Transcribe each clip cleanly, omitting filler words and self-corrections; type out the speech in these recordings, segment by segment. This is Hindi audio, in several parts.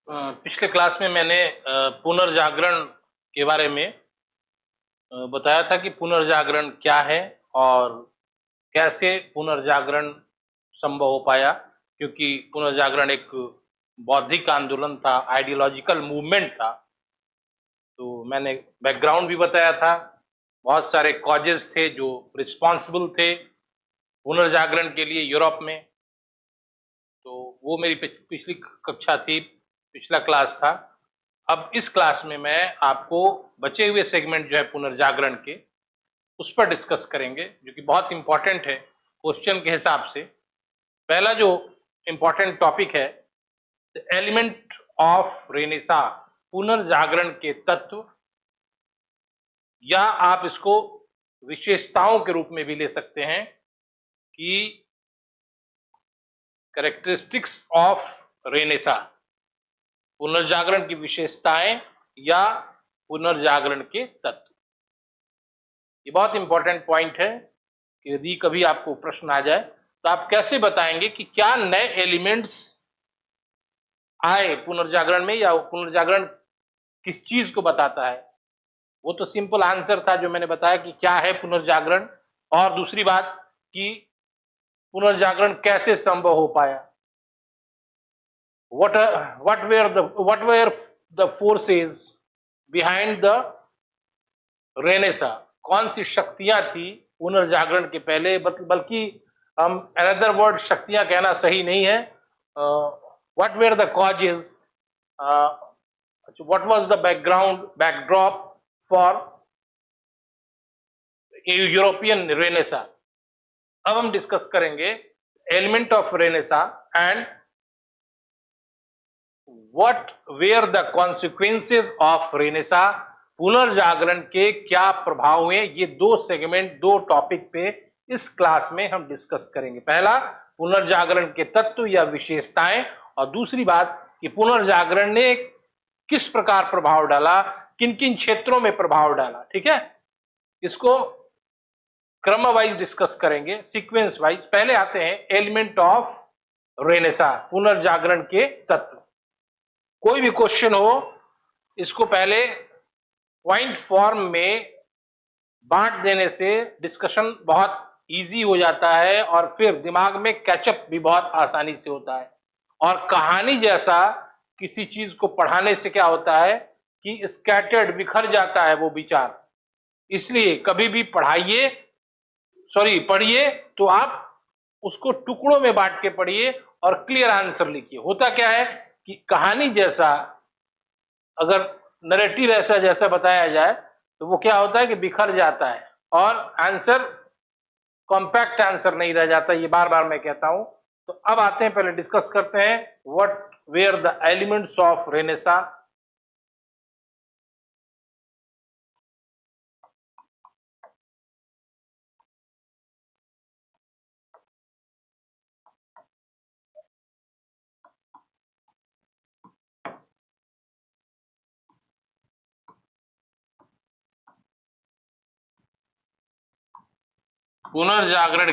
पिछले क्लास में मैंने पुनर्जागरण के बारे में बताया था कि पुनर्जागरण क्या है और कैसे पुनर्जागरण संभव हो पाया, क्योंकि पुनर्जागरण एक बौद्धिक आंदोलन था, आइडियोलॉजिकल मूवमेंट था। तो मैंने बैकग्राउंड भी बताया था, बहुत सारे कॉजेस थे जो रिस्पॉन्सिबल थे पुनर्जागरण के लिए यूरोप में। तो वो मेरी पिछली कक्षा थी, पिछला क्लास था। अब इस क्लास में मैं आपको बचे हुए सेगमेंट जो है पुनर्जागरण के, उस पर डिस्कस करेंगे, जो कि बहुत इंपॉर्टेंट है क्वेश्चन के हिसाब से। पहला जो इंपॉर्टेंट टॉपिक है, द एलिमेंट ऑफ रेनेसा, पुनर्जागरण के तत्व, या आप इसको विशेषताओं के रूप में भी ले सकते हैं कि कैरेक्टरिस्टिक्स ऑफ रेनेसा, पुनर्जागरण की विशेषताएं या पुनर्जागरण के तत्व। ये बहुत इंपॉर्टेंट पॉइंट है कि यदि कभी आपको प्रश्न आ जाए तो आप कैसे बताएंगे कि क्या नए एलिमेंट्स आए पुनर्जागरण में, या पुनर्जागरण किस चीज को बताता है। वो तो सिंपल आंसर था जो मैंने बताया कि क्या है पुनर्जागरण, और दूसरी बात कि पुनर्जागरण कैसे संभव हो पाया। what were the forces behind the Renaissance, कौन सी शक्तियां थी पुनर्जागरण के पहले, बल्कि हम अनदर वर्ड शक्तियां कहना सही नहीं है। What were the causes, what was the backdrop for European Renaissance. अब हम डिस्कस करेंगे element of Renaissance and what were the consequences of renaissance, पुनर्जागरण के क्या प्रभाव हुए। ये दो सेगमेंट, दो टॉपिक पे इस क्लास में हम डिस्कस करेंगे। पहला, पुनर्जागरण के तत्व या विशेषताएं, और दूसरी बात कि पुनर्जागरण ने किस प्रकार प्रभाव डाला, किन किन क्षेत्रों में प्रभाव डाला। ठीक है, इसको क्रम वाइज डिस्कस करेंगे, सीक्वेंस वाइज। पहले आते हैं एलिमेंट ऑफ रेनेसा, पुनर्जागरण के तत्व। कोई भी क्वेश्चन हो, इसको पहले पॉइंट फॉर्म में बांट देने से डिस्कशन बहुत इजी हो जाता है और फिर दिमाग में कैचअप भी बहुत आसानी से होता है। और कहानी जैसा किसी चीज को पढ़ाने से क्या होता है कि स्कैटर्ड, बिखर जाता है वो विचार। इसलिए कभी भी पढ़िए तो आप उसको टुकड़ों में बांट के पढ़िए और क्लियर आंसर लिखिए। होता क्या है कि कहानी जैसा, अगर नरेटिव ऐसा जैसा बताया जाए तो वो क्या होता है कि बिखर जाता है और आंसर कॉम्पैक्ट आंसर नहीं रह जाता। ये बार बार मैं कहता हूं। तो अब आते हैं, पहले डिस्कस करते हैं what were the elements of renaissance. पुनर्जागरण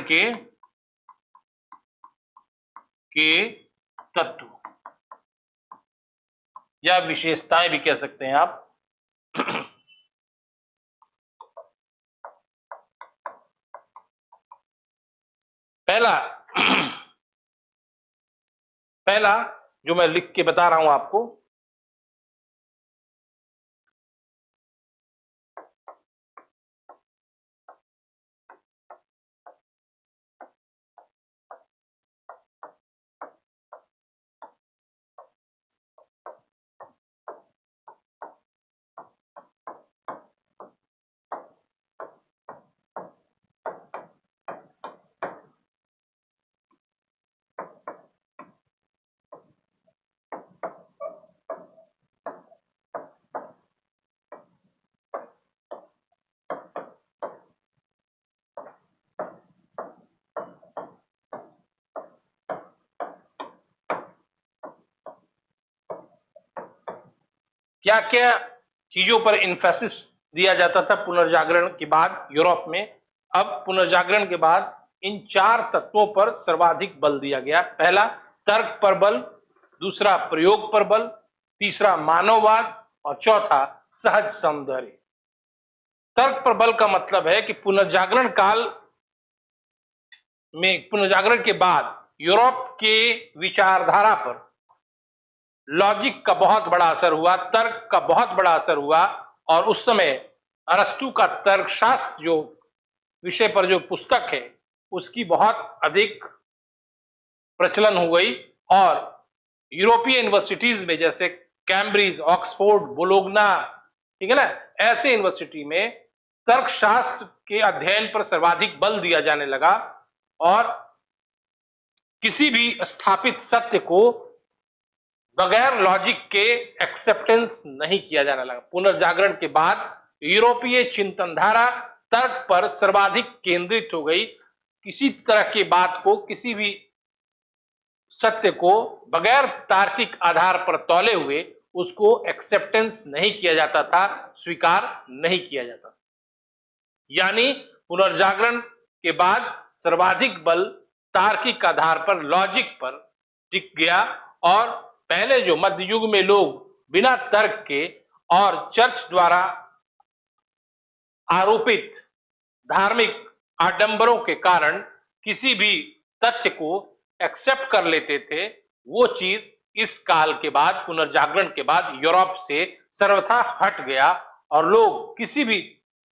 के तत्व या विशेषताएं भी कह सकते हैं आप। पहला जो मैं लिख के बता रहा हूं आपको, क्या क्या चीजों पर इन्फेसिस दिया जाता था पुनर्जागरण के बाद यूरोप में। अब पुनर्जागरण के बाद इन चार तत्वों पर सर्वाधिक बल दिया गया। पहला, तर्क पर बल। दूसरा, प्रयोग पर बल। तीसरा मानववाद और चौथा सहज सौंदर्य। तर्क पर बल का मतलब है कि पुनर्जागरण काल में, पुनर्जागरण के बाद यूरोप के विचारधारा पर लॉजिक का बहुत बड़ा असर हुआ, तर्क का बहुत बड़ा असर हुआ। और उस समय अरस्तु का तर्कशास्त्र जो विषय पर जो पुस्तक है उसकी बहुत अधिक प्रचलन हो गई। और यूरोपीय यूनिवर्सिटीज में जैसे कैम्ब्रिज, ऑक्सफोर्ड, बोलोग्ना, ठीक है ना, ऐसे यूनिवर्सिटी में तर्कशास्त्र के अध्ययन पर सर्वाधिक बल दिया जाने लगा और किसी भी स्थापित सत्य को बगैर लॉजिक के एक्सेप्टेंस नहीं किया जाने लगा। पुनर्जागरण के बाद यूरोपीय चिंतनधारा तर्क पर सर्वाधिक केंद्रित हो गई। किसी तरह की बात को, किसी भी सत्य को बगैर तार्किक आधार पर तौले हुए उसको एक्सेप्टेंस नहीं किया जाता था, स्वीकार नहीं किया जाता था। यानी पुनर्जागरण के बाद सर्वाधिक बल तार्किक आधार पर, लॉजिक पर टिक गया। और पहले जो मध्य युग में लोग बिना तर्क के और चर्च द्वारा आरोपित धार्मिक आडंबरों के कारण किसी भी तथ्य को एक्सेप्ट कर लेते थे, वो चीज इस काल के बाद, पुनर्जागरण के बाद यूरोप से सर्वथा हट गया और लोग किसी भी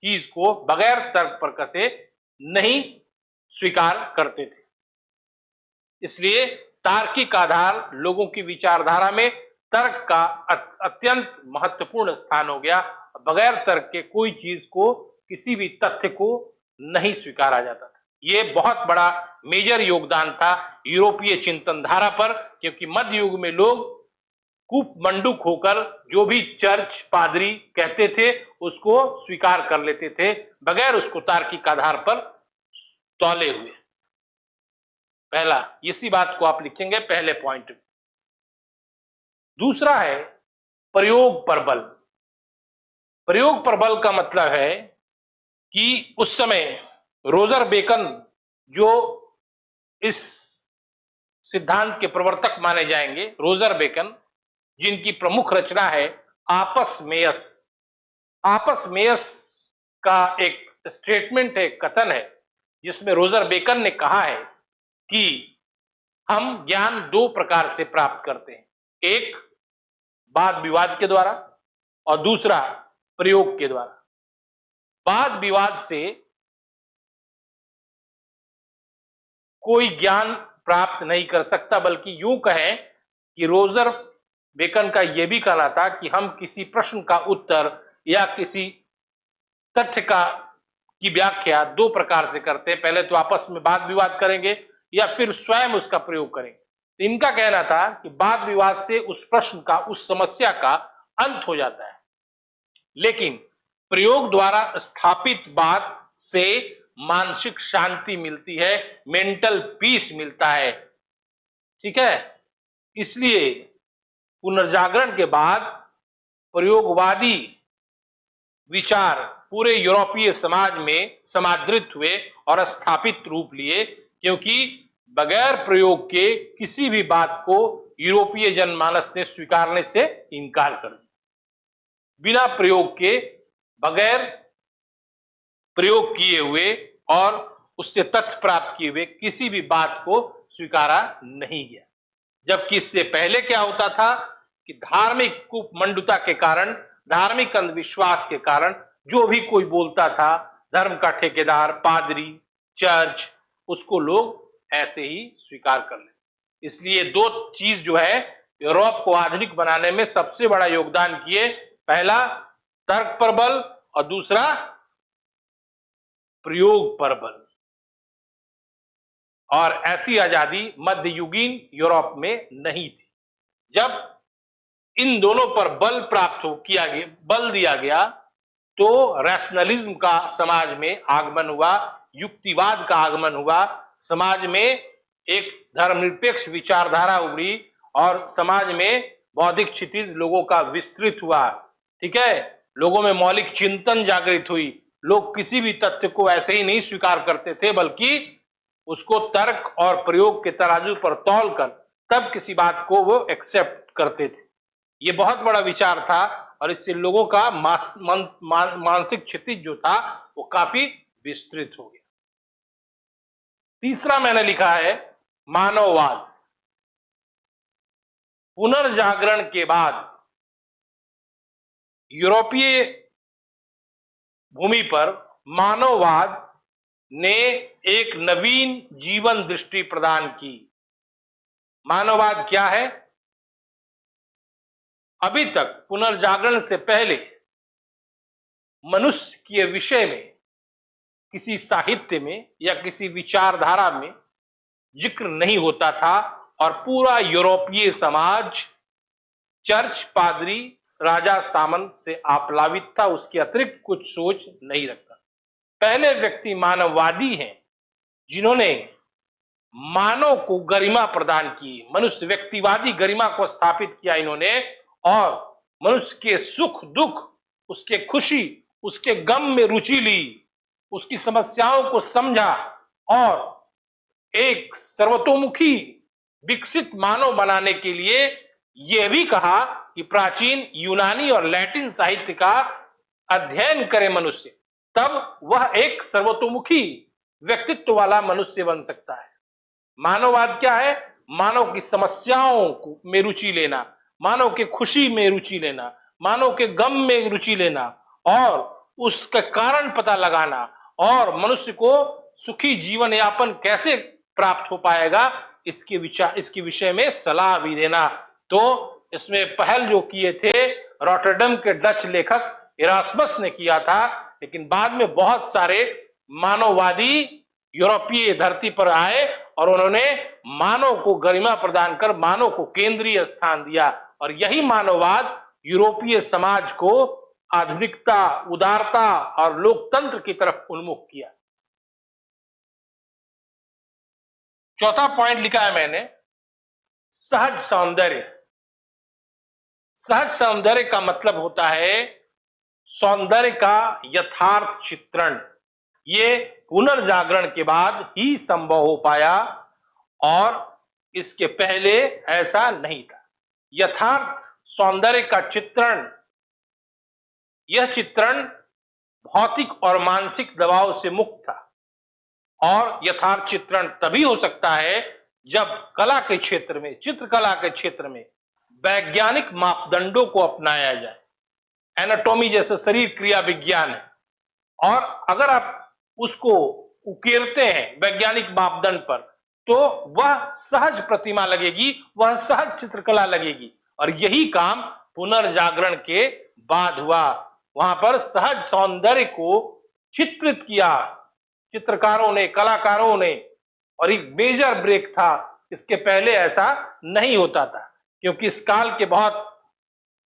चीज को बगैर तर्क पर कसे नहीं स्वीकार करते थे। इसलिए तार्किक आधार लोगों की विचारधारा में तर्क का अत्यंत महत्वपूर्ण स्थान हो गया। बगैर तर्क के कोई चीज को, किसी भी तथ्य को नहीं स्वीकारा जाता था। यह बहुत बड़ा मेजर योगदान था यूरोपीय चिंतनधारा पर, क्योंकि मध्य युग में लोग कूप मंडूक होकर जो भी चर्च, पादरी कहते थे उसको स्वीकार कर लेते थे बगैर उसको तार्किक आधार पर तौले हुए। पहला, इसी बात को आप लिखेंगे पहले पॉइंट। दूसरा है प्रयोग पर बल। प्रयोग पर बल का मतलब है कि उस समय रोजर बेकन, जो इस सिद्धांत के प्रवर्तक माने जाएंगे, रोजर बेकन, जिनकी प्रमुख रचना है आपस मेयस। आपस मेयस का एक स्टेटमेंट है, कथन है, जिसमें रोजर बेकन ने कहा है कि हम ज्ञान दो प्रकार से प्राप्त करते हैं, एक वाद विवाद के द्वारा और दूसरा प्रयोग के द्वारा। वाद विवाद से कोई ज्ञान प्राप्त नहीं कर सकता, बल्कि यूं कहें कि रोजर बेकन का यह भी कहना था कि हम किसी प्रश्न का उत्तर या किसी तथ्य की व्याख्या दो प्रकार से करते हैं। पहले तो आपस में वाद विवाद करेंगे या फिर स्वयं उसका प्रयोग करेंगे। तो इनका कहना था कि वाद विवाद से उस प्रश्न का, उस समस्या का अंत हो जाता है, लेकिन प्रयोग द्वारा स्थापित बात से मानसिक शांति मिलती है, मेंटल पीस मिलता है। ठीक है, इसलिए पुनर्जागरण के बाद प्रयोगवादी विचार पूरे यूरोपीय समाज में समादृत हुए और स्थापित रूप लिए, क्योंकि बगैर प्रयोग के किसी भी बात को यूरोपीय जनमानस ने स्वीकारने से इनकार कर दिया। बिना प्रयोग के, बगैर प्रयोग किए हुए और उससे तथ्य प्राप्त किए हुए किसी भी बात को स्वीकारा नहीं गया। जबकि इससे पहले क्या होता था कि धार्मिक कुमंडुता के कारण, धार्मिक अंधविश्वास के कारण जो भी कोई बोलता था, धर्म का ठेकेदार, पादरी, चर्च, उसको लोग ऐसे ही स्वीकार कर लेते। इसलिए दो चीज जो है यूरोप को आधुनिक बनाने में सबसे बड़ा योगदान किए, पहला तर्क पर बल और दूसरा प्रयोग पर बल। और ऐसी आजादी मध्ययुगीन यूरोप में नहीं थी। जब इन दोनों पर बल प्राप्त किया गया, बल दिया गया, तो रैशनलिज्म का समाज में आगमन हुआ, युक्तिवाद का आगमन हुआ, समाज में एक धर्मनिरपेक्ष विचारधारा उभरी और समाज में बौद्धिक क्षितिज लोगों का विस्तृत हुआ। ठीक है, लोगों में मौलिक चिंतन जागृत हुई। लोग किसी भी तथ्य को ऐसे ही नहीं स्वीकार करते थे, बल्कि उसको तर्क और प्रयोग के तराजू पर तौल कर तब किसी बात को वो एक्सेप्ट करते थे। ये बहुत बड़ा विचार था और इससे लोगों का मानसिक क्षितिज जो था वो काफी विस्तृत हो गया। तीसरा मैंने लिखा है मानववाद। पुनर्जागरण के बाद यूरोपीय भूमि पर मानववाद ने एक नवीन जीवन दृष्टि प्रदान की। मानववाद क्या है? अभी तक पुनर्जागरण से पहले मनुष्य के विषय में किसी साहित्य में या किसी विचारधारा में जिक्र नहीं होता था और पूरा यूरोपीय समाज चर्च, पादरी, राजा, सामंत से आप्लावित था, उसके अतिरिक्त कुछ सोच नहीं रखता। पहले व्यक्ति मानववादी हैं जिन्होंने मानव को गरिमा प्रदान की, मनुष्य व्यक्तिवादी गरिमा को स्थापित किया इन्होंने, और मनुष्य के सुख दुख, उसके खुशी, उसके गम में रुचि ली, उसकी समस्याओं को समझा और एक सर्वतोमुखी विकसित मानव बनाने के लिए यह भी कहा कि प्राचीन यूनानी और लैटिन साहित्य का अध्ययन करे मनुष्य, तब वह एक सर्वतोमुखी व्यक्तित्व वाला मनुष्य बन सकता है। मानववाद क्या है? मानव की समस्याओं में रुचि लेना, मानव के खुशी में रुचि लेना, मानव के गम में रुचि लेना और उसका कारण पता लगाना और मनुष्य को सुखी जीवन यापन कैसे प्राप्त हो पाएगा इसके विषय में सलाह भी देना। तो इसमें पहल जो किए थे रॉटरडम के डच लेखक इरास्मस ने किया था, लेकिन बाद में बहुत सारे मानववादी यूरोपीय धरती पर आए और उन्होंने मानव को गरिमा प्रदान कर मानव को केंद्रीय स्थान दिया और यही मानववाद यूरोपीय समाज को आधुनिकता, उदारता और लोकतंत्र की तरफ उन्मुख किया। चौथा पॉइंट लिखा है मैंने सहज सौंदर्य। सहज सौंदर्य का मतलब होता है सौंदर्य का यथार्थ चित्रण। ये पुनर्जागरण के बाद ही संभव हो पाया और इसके पहले ऐसा नहीं था। यथार्थ सौंदर्य का चित्रण, यह चित्रण भौतिक और मानसिक दबाव से मुक्त था और यथार्थ चित्रण तभी हो सकता है जब कला के क्षेत्र में, चित्रकला के क्षेत्र में वैज्ञानिक मापदंडों को अपनाया जाए। एनाटॉमी जैसे शरीर क्रिया विज्ञान है और अगर आप उसको उकेरते हैं वैज्ञानिक मापदंड पर तो वह सहज प्रतिमा लगेगी, वह सहज चित्रकला लगेगी और यही काम पुनर्जागरण के बाद हुआ। वहां पर सहज सौंदर्य को चित्रित किया चित्रकारों ने, कलाकारों ने, और एक मेजर ब्रेक था। इसके पहले ऐसा नहीं होता था क्योंकि इस काल के बहुत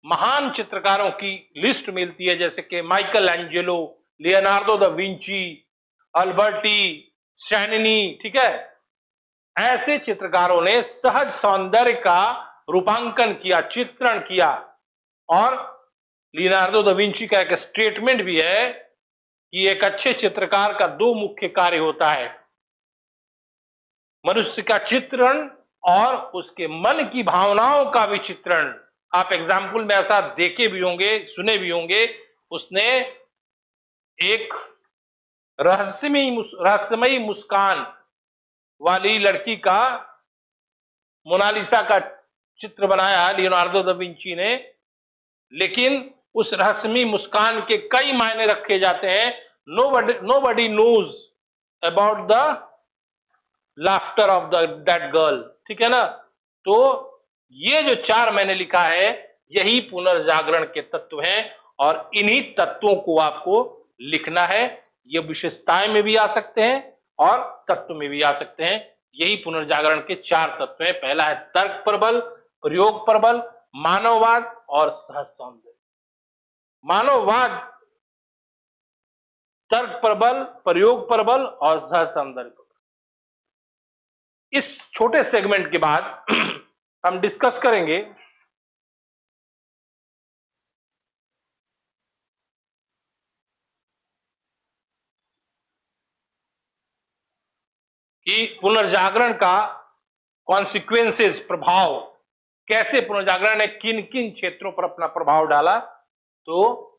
महान चित्रकारों की लिस्ट मिलती है जैसे कि Michelangelo, Leonardo da Vinci, Alberti, स्टैनिनी, ठीक है। ऐसे चित्रकारों ने सहज सौंदर्य का रूपांकन किया, चित्रण किया और लियोनार्डो दा विंची का एक स्टेटमेंट भी है कि एक अच्छे चित्रकार का दो मुख्य कार्य होता है, मनुष्य का चित्रण और उसके मन की भावनाओं का भी चित्रण। आप एग्जाम्पल में ऐसा देखे भी होंगे, सुने भी होंगे। उसने एक रहस्यमयी मुस्कान वाली लड़की का, मोनालिसा का चित्र बनाया लियोनार्डो दा विंची ने, लेकिन उस रहस्यमयी मुस्कान के कई मायने रखे जाते हैं। nobody knows about the laughter of that girl, ठीक है ना। तो ये जो चार मैंने लिखा है यही पुनर्जागरण के तत्व हैं और इन्हीं तत्वों को आपको लिखना है। ये विशेषताएं में भी आ सकते हैं और तत्व में भी आ सकते हैं। यही पुनर्जागरण के चार तत्व हैं। पहला है तर्क प्रबल, प्रयोग प्रबल, मानववाद और सहज सौंदर्य। मानववाद, तर्क प्रबल, प्रयोग प्रबल और सहज सौंदर्य। इस छोटे सेगमेंट के बाद हम डिस्कस करेंगे कि पुनर्जागरण का कॉन्सिक्वेंसेस, प्रभाव कैसे पुनर्जागरण ने किन किन क्षेत्रों पर अपना प्रभाव डाला, तो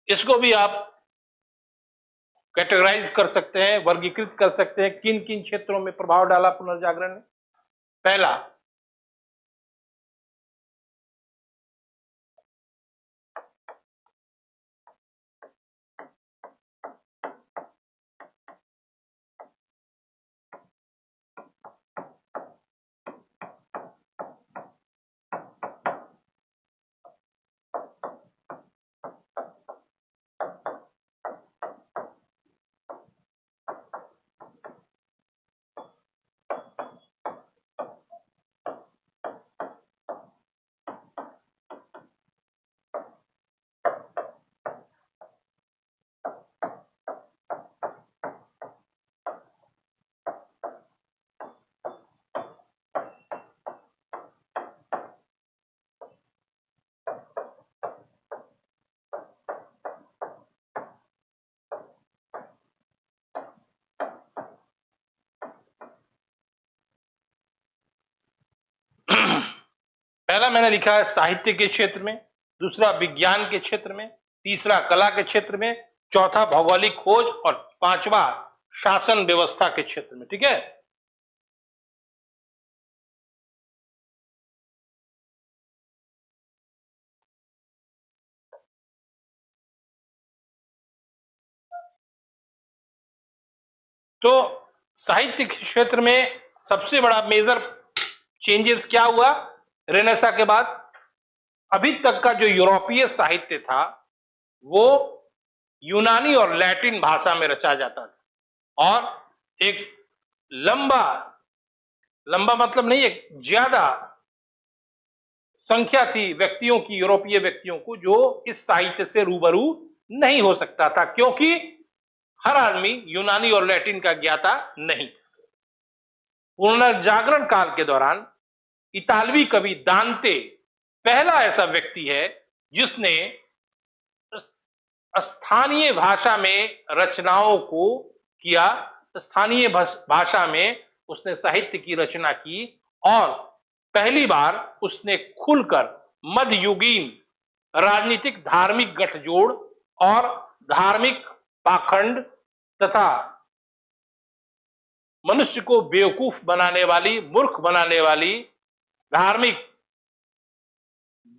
इसको भी आप कैटेगराइज कर सकते हैं, वर्गीकृत कर सकते हैं, किन किन क्षेत्रों में प्रभाव डाला पुनर्जागरण ने। पहला, पहला मैंने लिखा है साहित्य के क्षेत्र में, दूसरा विज्ञान के क्षेत्र में, तीसरा कला के क्षेत्र में, चौथा भौगोलिक खोज और पांचवा शासन व्यवस्था के क्षेत्र में। ठीक है, तो साहित्य के क्षेत्र में सबसे बड़ा मेजर चेंजेस क्या हुआ रेनेसा के बाद? अभी तक का जो यूरोपीय साहित्य था वो यूनानी और लैटिन भाषा में रचा जाता था, और एक लंबा लंबा मतलब नहीं, एक ज्यादा संख्या थी व्यक्तियों की, यूरोपीय व्यक्तियों को, जो इस साहित्य से रूबरू नहीं हो सकता था, क्योंकि हर आदमी यूनानी और लैटिन का ज्ञाता नहीं था। पुनर्जागरण काल के दौरान इतालवी कवि दांते पहला ऐसा व्यक्ति है जिसने स्थानीय भाषा में रचनाओं को किया, स्थानीय भाषा में उसने साहित्य की रचना की, और पहली बार उसने खुलकर मध्ययुगीन राजनीतिक धार्मिक गठजोड़ और धार्मिक पाखंड तथा मनुष्य को बेवकूफ बनाने वाली, मूर्ख बनाने वाली धार्मिक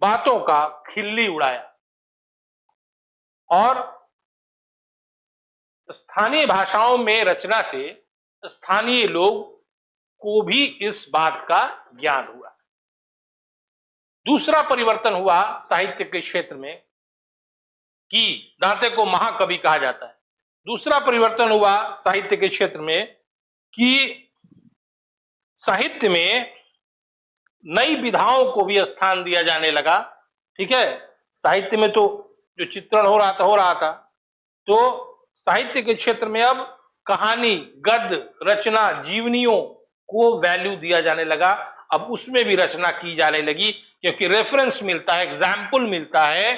बातों का खिल्ली उड़ाया, और स्थानीय भाषाओं में रचना से स्थानीय लोग को भी इस बात का ज्ञान हुआ। दूसरा परिवर्तन हुआ साहित्य के क्षेत्र में कि दांते को महाकवि कहा जाता है। दूसरा परिवर्तन हुआ साहित्य के क्षेत्र में कि साहित्य में नई विधाओं को भी स्थान दिया जाने लगा। ठीक है, साहित्य में तो जो चित्रण हो रहा था, तो साहित्य के क्षेत्र में अब कहानी, गद्य, रचना, जीवनियों को वैल्यू दिया जाने लगा। अब उसमें भी रचना की जाने लगी, क्योंकि रेफरेंस मिलता है, एग्जाम्पल मिलता है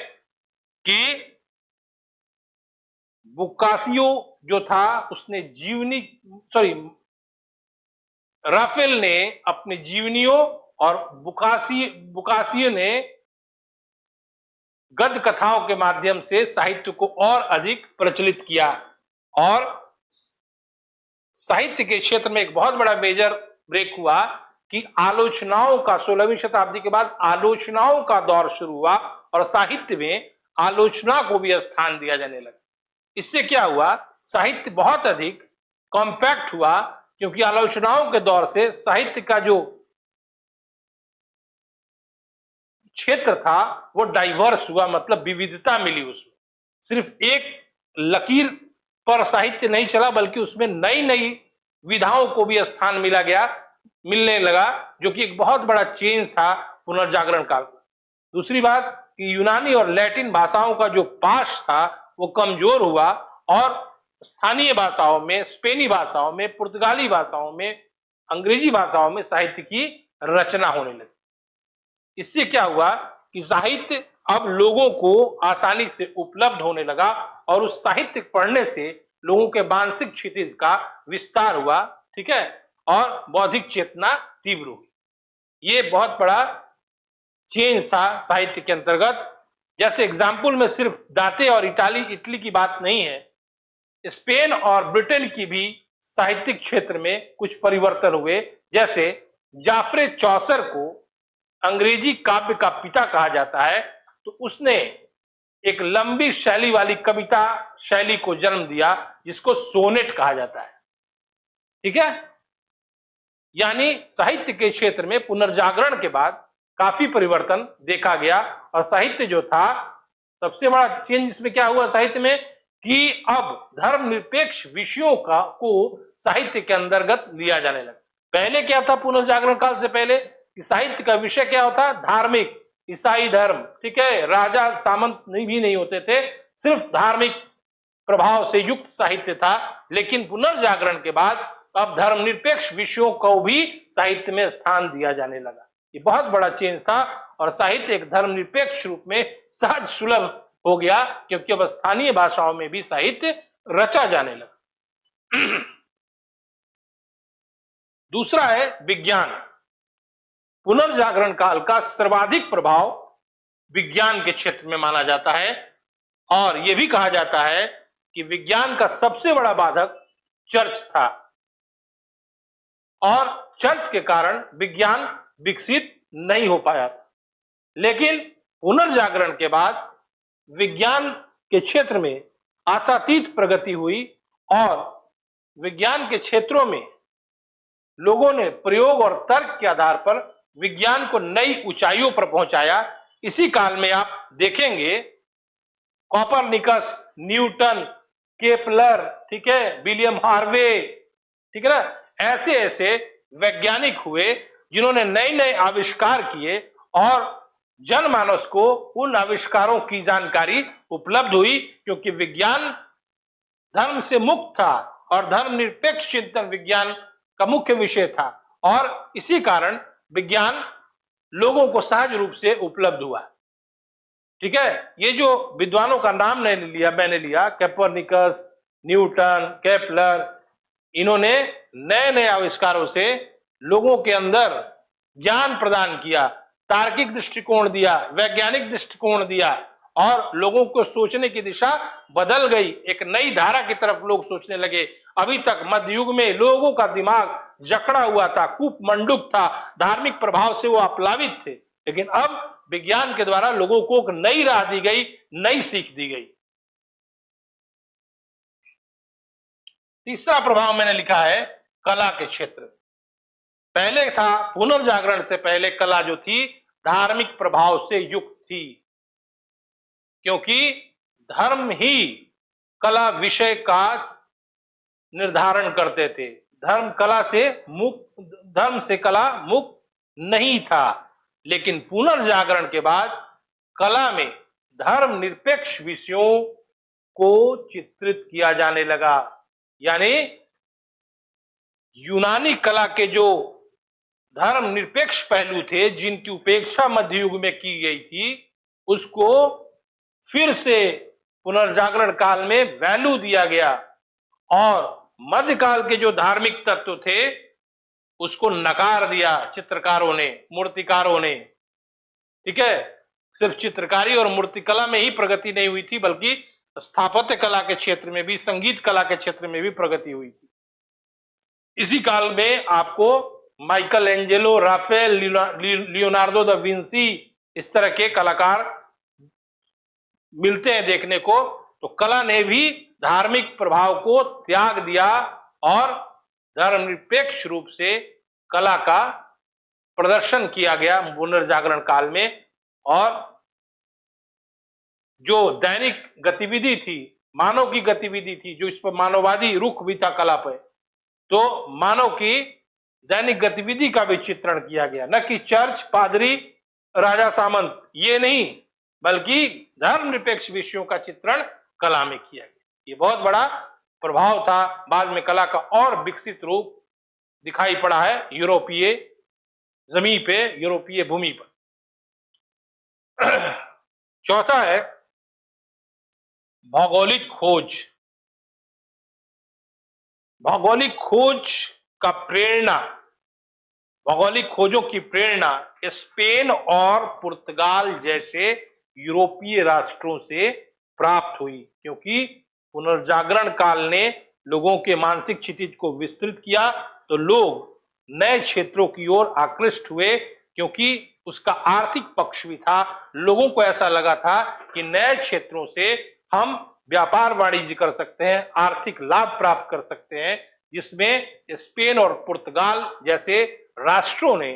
कि बुकासियो जो था उसने राफेल ने अपने जीवनियों, और बुकासियो ने गद्य कथाओं के माध्यम से साहित्य को और अधिक प्रचलित किया। और साहित्य के क्षेत्र में एक बहुत बड़ा मेजर ब्रेक हुआ कि आलोचनाओं का, 16वीं शताब्दी के बाद आलोचनाओं का दौर शुरू हुआ, और साहित्य में आलोचना को भी स्थान दिया जाने लगा। इससे क्या हुआ, साहित्य बहुत अधिक कॉम्पैक्ट हुआ, क्योंकि आलोचनाओं के दौर से साहित्य का जो क्षेत्र था वो डाइवर्स हुआ, मतलब विविधता मिली उसमें। सिर्फ एक लकीर पर साहित्य नहीं चला, बल्कि उसमें नई नई विधाओं को भी स्थान मिलने लगा, जो कि एक बहुत बड़ा चेंज था पुनर्जागरण काल का। दूसरी बात कि यूनानी और लैटिन भाषाओं का जो पाश था वो कमजोर हुआ, और स्थानीय भाषाओं में, स्पेनी भाषाओं में, पुर्तगाली भाषाओं में, अंग्रेजी भाषाओं में साहित्य की रचना होने लगी। इससे क्या हुआ कि साहित्य अब लोगों को आसानी से उपलब्ध होने लगा, और उस साहित्य पढ़ने से लोगों के मानसिक क्षितिज का विस्तार हुआ, ठीक है, और बौद्धिक चेतना तीव्र हुई। ये बहुत बड़ा चेंज था साहित्य के अंतर्गत। जैसे एग्जाम्पल में सिर्फ दांते और इटली की बात नहीं है, स्पेन और ब्रिटेन की भी साहित्यिक क्षेत्र में कुछ परिवर्तन हुए। जैसे जाफरे चौसर को अंग्रेजी काव्य का पिता कहा जाता है, तो उसने एक लंबी शैली वाली कविता शैली को जन्म दिया जिसको सोनेट कहा जाता है, ठीक है। यानी साहित्य के क्षेत्र में पुनर्जागरण के बाद काफी परिवर्तन देखा गया, और साहित्य जो था, सबसे बड़ा चेंज इसमें क्या हुआ साहित्य में कि अब धर्मनिरपेक्ष विषयों को साहित्य के अंतर्गत लिया जाने लगा। पहले क्या था पुनर्जागरण काल से पहले कि साहित्य का विषय क्या होता, धार्मिक, ईसाई धर्म, ठीक है, राजा सामंत भी नहीं होते थे, सिर्फ धार्मिक प्रभाव से युक्त साहित्य था। लेकिन पुनर्जागरण के बाद अब धर्मनिरपेक्ष विषयों को भी साहित्य में स्थान दिया जाने लगा। ये बहुत बड़ा चेंज था, और साहित्य एक धर्मनिरपेक्ष रूप में सहज सुलभ हो गया, क्योंकि अब स्थानीय भाषाओं में भी साहित्य रचा जाने लगा। दूसरा है विज्ञान। पुनर्जागरण काल का सर्वाधिक प्रभाव विज्ञान के क्षेत्र में माना जाता है, और यह भी कहा जाता है कि विज्ञान का सबसे बड़ा बाधक चर्च था, और चर्च के कारण विज्ञान विकसित नहीं हो पाया। लेकिन पुनर्जागरण के बाद विज्ञान के क्षेत्र में आशातीत प्रगति हुई, और विज्ञान के क्षेत्रों में लोगों ने प्रयोग और तर्क के आधार पर विज्ञान को नई ऊंचाइयों पर पहुंचाया। इसी काल में आप देखेंगे कॉपरनिकस, न्यूटन, केपलर, ठीक है, विलियम हार्वे, ठीक है ना, ऐसे ऐसे वैज्ञानिक हुए जिन्होंने नए नए आविष्कार किए, और जनमानस को उन आविष्कारों की जानकारी उपलब्ध हुई, क्योंकि विज्ञान धर्म से मुक्त था और धर्मनिरपेक्ष चिंतन विज्ञान का मुख्य विषय था, और इसी कारण विज्ञान लोगों को सहज रूप से उपलब्ध हुआ, ठीक है। ये जो विद्वानों का नाम मैंने लिया कोपरनिकस, न्यूटन, केपलर, इन्होंने नए नए आविष्कारों से लोगों के अंदर ज्ञान प्रदान किया, तार्किक दृष्टिकोण दिया, वैज्ञानिक दृष्टिकोण दिया, और लोगों को सोचने की दिशा बदल गई। एक नई धारा की तरफ लोग सोचने लगे। अभी तक मध्य युग में लोगों का दिमाग जकड़ा हुआ था, कूपमंडूक था, धार्मिक प्रभाव से वो आप्लावित थे, लेकिन अब विज्ञान के द्वारा लोगों को एक नई राह दी गई, नई सीख दी गई। तीसरा प्रभाव मैंने लिखा है कला के क्षेत्र। पहले था पुनर्जागरण से पहले कला जो थी धार्मिक प्रभाव से युक्त थी, क्योंकि धर्म ही कला विषय का निर्धारण करते थे। धर्म से कला मुक्त नहीं था। लेकिन पुनर्जागरण के बाद कला में धर्म निरपेक्ष विषयों को चित्रित किया जाने लगा। यानी यूनानी कला के जो धर्म निरपेक्ष पहलू थे, जिनकी उपेक्षा मध्य युग में की गई थी, उसको फिर से पुनर्जागरण काल में वैल्यू दिया गया, और मध्यकाल के जो धार्मिक तत्व थे उसको नकार दिया चित्रकारों ने, मूर्तिकारों ने, ठीक है। सिर्फ चित्रकारी और मूर्तिकला में ही प्रगति नहीं हुई थी, बल्कि स्थापत्य कला के क्षेत्र में भी, संगीत कला के क्षेत्र में भी प्रगति हुई थी। इसी काल में आपको Michelangelo, Raphael, Leonardo da Vinci, इस तरह के कलाकार मिलते हैं देखने को। तो कला ने भी धार्मिक प्रभाव को त्याग दिया, और धर्मनिरपेक्ष रूप से कला का प्रदर्शन किया गया पुनर्जागरण काल में। और जो दैनिक गतिविधि थी, मानव की गतिविधि थी, जो इस पर मानववादी रुख भी था कला पर, तो मानव की दैनिक गतिविधि का भी चित्रण किया गया। न कि चर्च, पादरी, राजा सामंत, ये नहीं, बल्कि धर्मनिरपेक्ष विषयों का चित्रण कला में किया गया। ये बहुत बड़ा प्रभाव था। बाद में कला का और विकसित रूप दिखाई पड़ा है यूरोपीय जमीन पे, यूरोपीय भूमि पर। चौथा है भौगोलिक खोज, भौगोलिक खोज का प्रेरणा, भौगोलिक खोजों की प्रेरणा स्पेन और पुर्तगाल जैसे यूरोपीय राष्ट्रों से प्राप्त हुई, क्योंकि पुनर्जागरण काल ने लोगों के मानसिक क्षितिज को विस्तृत किया, तो लोग नए क्षेत्रों की ओर आकृष्ट हुए, क्योंकि उसका आर्थिक पक्ष भी था। लोगों को ऐसा लगा था कि नए क्षेत्रों से हम व्यापार वाणिज्य कर सकते हैं, आर्थिक लाभ प्राप्त कर सकते हैं, जिसमें स्पेन और पुर्तगाल जैसे राष्ट्रों ने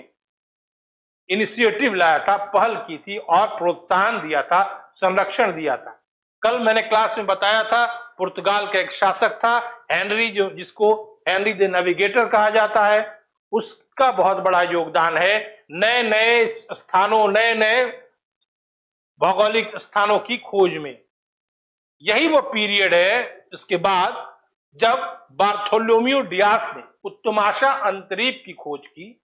इनिशिएटिव लाया था, पहल की थी और प्रोत्साहन दिया था, संरक्षण दिया था। कल मैंने क्लास में बताया था, पुर्तगाल का एक शासक था हेनरी, जो जिसको हेनरी द नेविगेटर कहा जाता है, उसका बहुत बड़ा योगदान है नए नए स्थानों, नए नए भौगोलिक स्थानों की खोज में। यही वो पीरियड है इसके बाद जब बार्थोलोम्यू डियास ने उत्तमाशा अंतरीप की खोज की।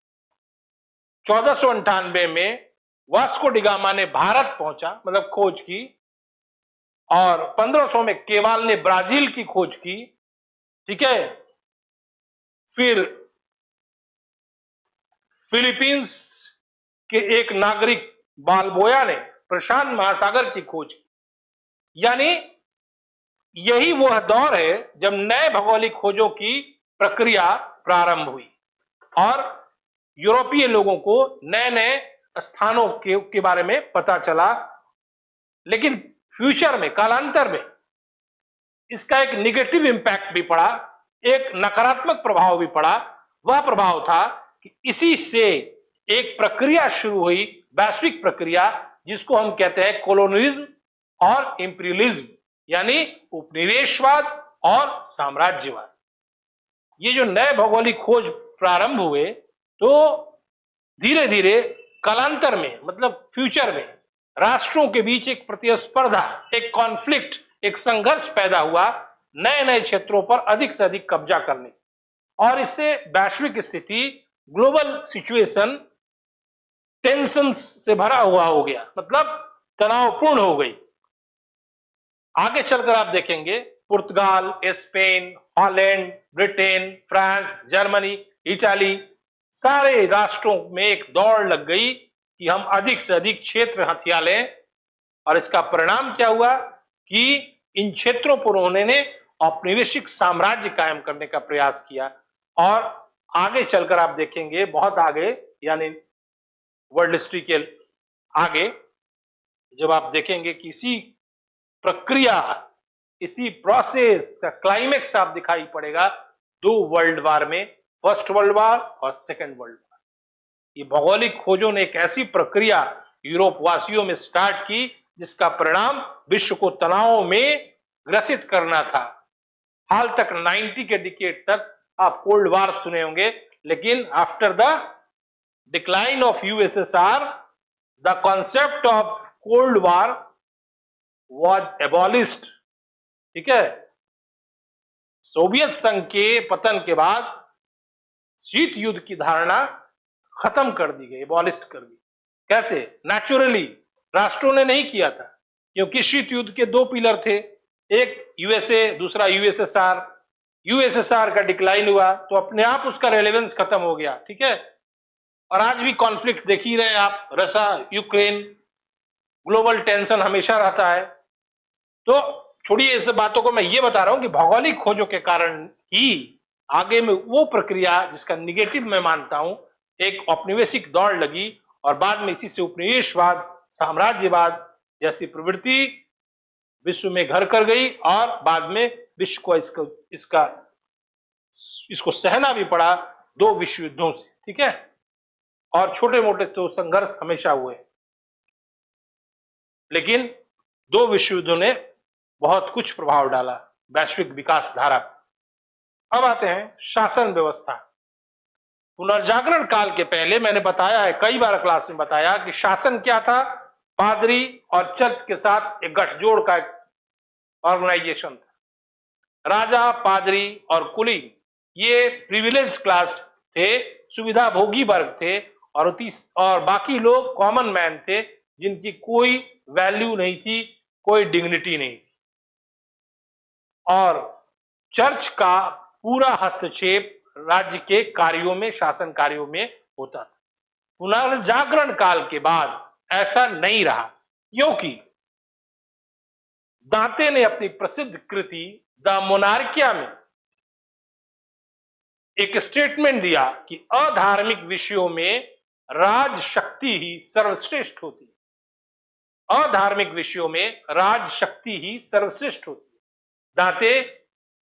1498 में वास्को डिगामा ने भारत पहुंचा, मतलब खोज की, और 1500 में केवाल ने ब्राजील की खोज की। ठीक है, फिर फिलीपींस के एक नागरिक बालबोया ने प्रशांत महासागर की खोज की। यानी यही वह दौर है जब नए भौगोलिक खोजों की प्रक्रिया प्रारंभ हुई और यूरोपीय लोगों को नए नए स्थानों के बारे में पता चला। लेकिन फ्यूचर में, कालांतर में इसका एक निगेटिव इंपैक्ट भी पड़ा, एक नकारात्मक प्रभाव भी पड़ा। वह प्रभाव था कि इसी से एक प्रक्रिया शुरू हुई, वैश्विक प्रक्रिया, जिसको हम कहते हैं कोलोनियलिज्म और इंपीरियलिज्म, यानी उपनिवेशवाद और साम्राज्यवाद। ये जो नए भौगोलिक खोज प्रारंभ हुए, तो धीरे धीरे कालांतर में, मतलब फ्यूचर में, राष्ट्रों के बीच एक प्रतिस्पर्धा, एक कॉन्फ्लिक्ट, एक संघर्ष पैदा हुआ नए नए क्षेत्रों पर अधिक से अधिक कब्जा करने, और इससे वैश्विक स्थिति, ग्लोबल सिचुएशन टेंशन से भरा हुआ हो गया, मतलब तनावपूर्ण हो गई। आगे चलकर आप देखेंगे Portugal, Spain, Holland, Britain, France, Germany, Italy, सारे राष्ट्रों में एक दौड़ लग गई कि हम अधिक से अधिक क्षेत्र हथिया लें। और इसका परिणाम क्या हुआ कि इन क्षेत्रों पर उन्होंने औपनिवेशिक साम्राज्य कायम करने का प्रयास किया। और आगे चलकर आप देखेंगे, बहुत आगे, यानी वर्ल्ड हिस्ट्री के आगे, जब आप देखेंगे कि इसी प्रक्रिया, इसी प्रोसेस का क्लाइमेक्स आप दिखाई पड़ेगा दो वर्ल्ड वार में, फर्स्ट वर्ल्ड वार और सेकेंड वर्ल्ड वार। ये भौगोलिक खोजों ने एक ऐसी प्रक्रिया यूरोप वासियों में स्टार्ट की जिसका परिणाम विश्व को तनाव में ग्रसित करना था। हाल तक 90 के डिकेड तक आप कोल्ड वार सुने होंगे, लेकिन after the decline of USSR the concept of cold war was abolished. ठीक है, सोवियत संघ के पतन के बाद शीत युद्ध की धारणा खत्म कर दी गई, एबॉलिस्ट कर दी। कैसे? नेचुरली, राष्ट्रों ने नहीं किया था, क्योंकि शीत युद्ध के दो पिलर थे, एक यूएसए, दूसरा यूएसएसआर। यूएसएसआर का डिक्लाइन हुआ तो अपने आप उसका रेलेवेंस खत्म हो गया। ठीक है, और आज भी कॉन्फ्लिक्ट देख ही रहे हैं आप, रशिया यूक्रेन, ग्लोबल टेंशन हमेशा रहता है। तो छोड़िए इस बातों को, मैं ये बता रहा हूं कि भौगोलिक खोजों के कारण ही आगे में वो प्रक्रिया जिसका निगेटिव मैं मानता हूं, एक औपनिवेशिक दौड़ लगी और बाद में इसी से उपनिवेशवाद, साम्राज्यवाद जैसी प्रवृत्ति विश्व में घर कर गई और बाद में विश्व को इसको सहना भी पड़ा दो विश्व युद्धों से। ठीक है, और छोटे मोटे तो संघर्ष हमेशा हुए, लेकिन दो विश्व युद्धों ने बहुत कुछ प्रभाव डाला वैश्विक विकास धारा पर। अब आते हैं शासन व्यवस्था। पुनर्जागरण काल के पहले मैंने बताया है, कई बार क्लास में बताया कि शासन क्या था, पादरी और चर्च के साथ एक गठजोड़ का ऑर्गेनाइजेशन था। राजा, पादरी और कुली ये प्रिविलेज क्लास थे, सुविधा भोगी वर्ग थे, और बाकी लोग कॉमन मैन थे, जिनकी कोई वैल्यू नहीं थी, कोई डिग्निटी नहीं थी। और चर्च का पूरा हस्तक्षेप राज्य के कार्यों में, शासन कार्यों में होता था। पुनर्जागरण काल के बाद ऐसा नहीं रहा, क्योंकि दांते ने अपनी प्रसिद्ध कृति द मोनार्किया में एक स्टेटमेंट दिया कि अधार्मिक विषयों में राज शक्ति ही सर्वश्रेष्ठ होती है। अधार्मिक विषयों में राज शक्ति ही सर्वश्रेष्ठ होती है। दांते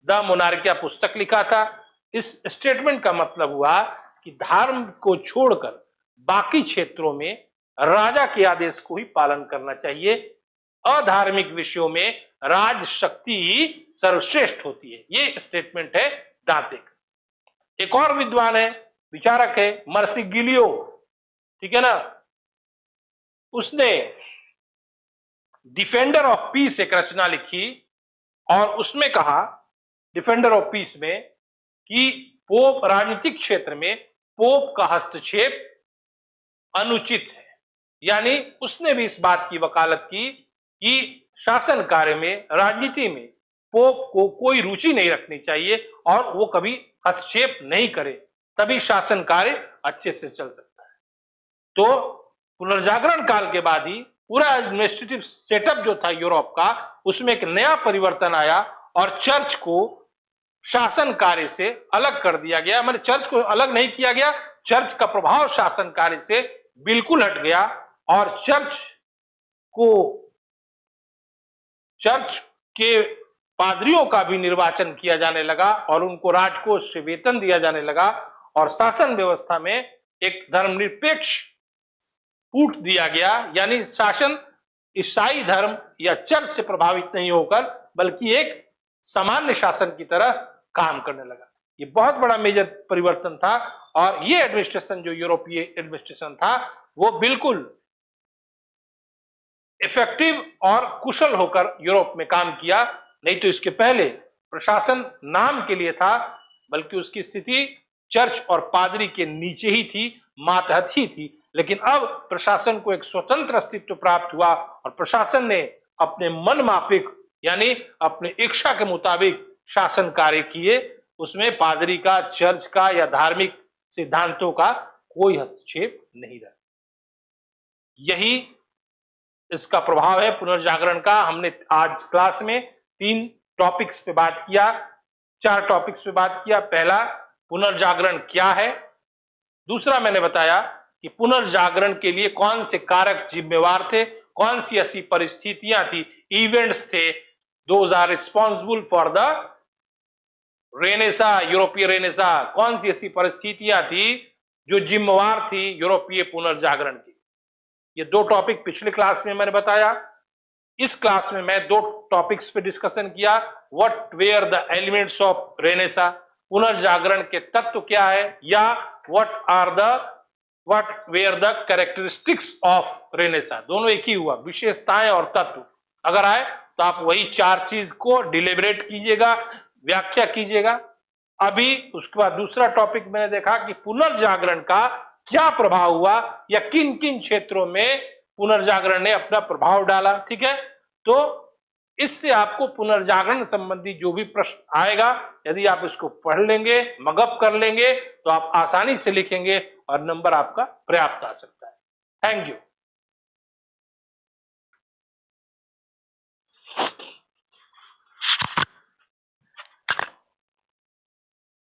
द मोनार्किया पुस्तक लिखा था। इस स्टेटमेंट का मतलब हुआ कि धर्म को छोड़कर बाकी क्षेत्रों में राजा के आदेश को ही पालन करना चाहिए। अधार्मिक विषयों में राज शक्ति ही सर्वश्रेष्ठ होती है। ये स्टेटमेंट है दांते का। एक और विद्वान है, विचारक है, मर्सिगिलियो, ठीक है ना, उसने डिफेंडर ऑफ पीस एक रचना लिखी और उसमें कहा, डिफेंडर ऑफ पीस में, कि पोप, राजनीतिक क्षेत्र में पोप का हस्तक्षेप अनुचित है। यानी उसने भी इस बात की वकालत की कि शासन कार्य में, राजनीति में पोप को कोई रुचि नहीं रखनी चाहिए और वो कभी हस्तक्षेप नहीं करे, तभी शासन कार्य अच्छे से चल सकता है। तो पुनर्जागरण काल के बाद ही पूरा एडमिनिस्ट्रेटिव सेटअप जो था यूरोप का, उसमें एक नया परिवर्तन आया और चर्च को शासन कार्य से अलग कर दिया गया। मैंने चर्च को अलग नहीं किया गया, चर्च का प्रभाव शासन कार्य से बिल्कुल हट गया और चर्च के पादरियों का भी निर्वाचन किया जाने लगा और उनको राजकोष से वेतन दिया जाने लगा और शासन व्यवस्था में एक धर्मनिरपेक्ष फूट दिया गया। यानी शासन ईसाई धर्म या चर्च से प्रभावित नहीं होकर बल्कि एक सामान्य शासन की तरह काम करने लगा। ये बहुत बड़ा मेजर परिवर्तन था और ये एडमिनिस्ट्रेशन, जो यूरोपीय एडमिनिस्ट्रेशन था, वो बिल्कुल इफेक्टिव और कुशल होकर यूरोप में काम किया। नहीं तो इसके पहले प्रशासन नाम के लिए था, बल्कि उसकी स्थिति चर्च और पादरी के नीचे ही थी, मातहत ही थी। लेकिन अब प्रशासन को एक स्वतंत्र अस्तित्व प्राप्त हुआ और प्रशासन ने अपने मन माफिक, यानी अपने इच्छा के मुताबिक शासन कार्य किए। उसमें पादरी का, चर्च का या धार्मिक सिद्धांतों का कोई हस्तक्षेप नहीं रहा। यही इसका प्रभाव है पुनर्जागरण का। हमने आज क्लास में 3 टॉपिक्स पे बात किया, 4 टॉपिक्स पे बात किया। पहला, पुनर्जागरण क्या है। दूसरा, मैंने बताया कि पुनर्जागरण के लिए कौन से कारक जिम्मेवार थे, कौन सी ऐसी परिस्थितियां थी, इवेंट्स थे, those are responsible for the renaissance, यूरोपीय रेनेसा। कौन सी ऐसी परिस्थितियां थी जो जिम्मेवार थी यूरोपीय पुनर्जागरण की। ये 2 टॉपिक पिछले क्लास में मैंने बताया। इस क्लास में मैं 2 टॉपिक्स पे डिस्कशन किया। What were the elements of renaissance, पुनर्जागरण के तत्व क्या है, या what were the characteristics of renaissance. दोनों एक ही हुआ, विशेषताएं और तत्व। अगर आए तो आप वही 4 चीज को डिलिबरेट कीजिएगा, व्याख्या कीजिएगा। अभी उसके बाद दूसरा टॉपिक मैंने देखा कि पुनर्जागरण का क्या प्रभाव हुआ या किन किन क्षेत्रों में पुनर्जागरण ने अपना प्रभाव डाला। ठीक है, तो इससे आपको पुनर्जागरण संबंधी जो भी प्रश्न आएगा, यदि आप इसको पढ़ लेंगे, मगअप कर लेंगे, तो आप आसानी से लिखेंगे और नंबर आपका पर्याप्त आ सकता है। Thank you.